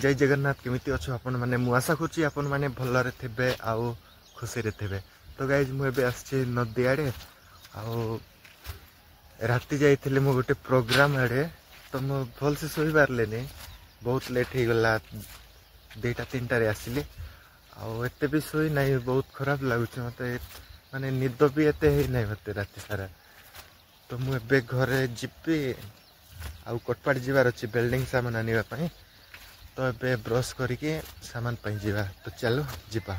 जय जगन्नाथ केमिति अच्छे आपण मैंने मु आशा करुँची आपण मैंने भलरे थे आउ खुशी रे थे। तो गाइज मुझे आसी नदी आड़े आउ राति जाइए मु गोटे प्रोग्राम आड़े तो मु भल से शोई पारे बहुत लेट हो गला 2टा-3टारे आसिली आते भी शोई ना बहुत खराब लगुच मत माने निद भी एते ना मत राति सारा। तो मुझे घरे जीपी आउ कटपाड़ जीवार अच्छी बिल्डिंग सामान आने तो ए ब्रश करके सामान पाई जीवा। तो चलो जीपा।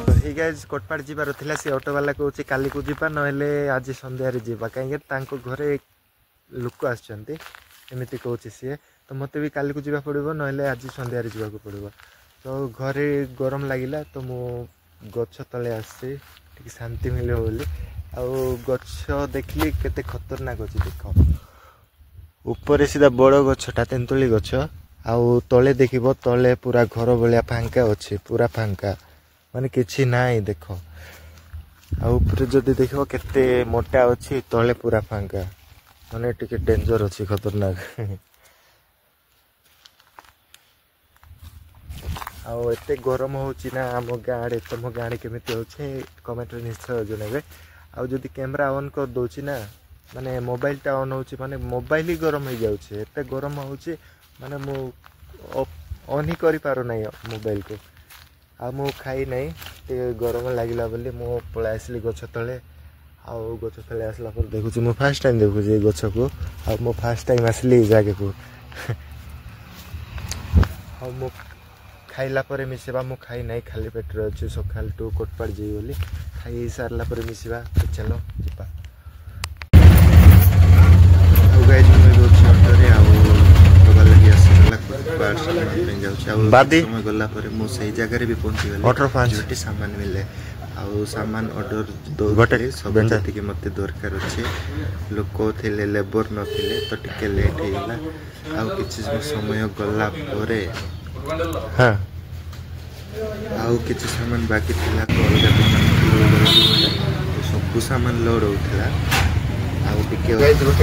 तो गाइस कटपाड़ जीवार थिला से ऑटो वाला कहूँ काली को जीपा नहेले आज संध्यारे जीवा कहीं घरे लोक आसछन्ती एमती कहूँ सी तो मत भी काली को जीवा पड़ो नहेले आज संध्यारे जीवा पड़ो। तो घरे गरम लगिला तो मु गछ तले आसी शांति मिले बोली आउ गछ देखली केते खतरनाक अच्छी देख ऊपर सीधा बड़ गछटा तेंतुली गछ आउ तले देखिबो तले पूरा घर भलिया फांका अच्छे पूरा फांका माने किछि नाई देख आउ ऊपर जदि देखिबो केते मोटा अच्छी तले पूरा फांका माने टिके डेंजर अच्छी खतरनाक। आउ एते गरम होची ना आम गाँडे तुम गाँडे केमिति होचे कमेंट रे निश्चय जणाइबे। आउ जदि कैमरा ऑन कर दोची ना माने मोबाइल टा ऑन होची माने मोबाइल ही गरम हो जाउछे एते गरम होची माने मु ऑन ही करि पारो नै मोबाइल को आ मु खाई नै ते गरम लागिला बोली मु पळा आसली गछ तळे आउ गछ तळे आसला पर देखुची मु फर्स्ट टाइम देखुची गछ को आ मु फर्स्ट टाइम आसली जागे को आ मु खाइला परे मिसेबा मु खाई नहीं खाली पेट रे अछि सकाल टू कोटपाड़ जेई बोली खाई सारला परे मिसेबा। तो चलो जीपा। ओ गाइस मैं रोड ऑटो रे आउ तो लगी आसला कोटपाड़ सामान जाउछ आउ बादी समय गला परे मु सही जगह रे भी पहुंची गेले ऑर्डर 5 जोटी सामान मिले आउ सामान ऑर्डर दो गोटे सब जाति के मते दरकार अछि लोक थिले लेबर न थिले तो टिके लेट हे गेला आउ किछि समय गला परे हाँ आउ किसी सामान बाकी थिला तो सब सामान लोड होता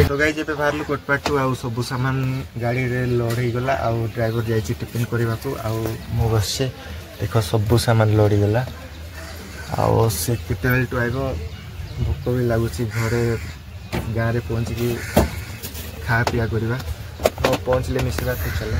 तो गाइस जब बाहर कोटपाड़ आउ सब सामान गाड़ी रे लोड हो गला आउ ड्राइवर जाई टिफिन करबा को आउ मो बस से देखो सब सामान लोड हो गला आउ से केते बेल टू आइबो भूख भी लागुची घरे गाँव रे पहुंची की खा पिया करबा पहुंचले मिसरा। तो चलो।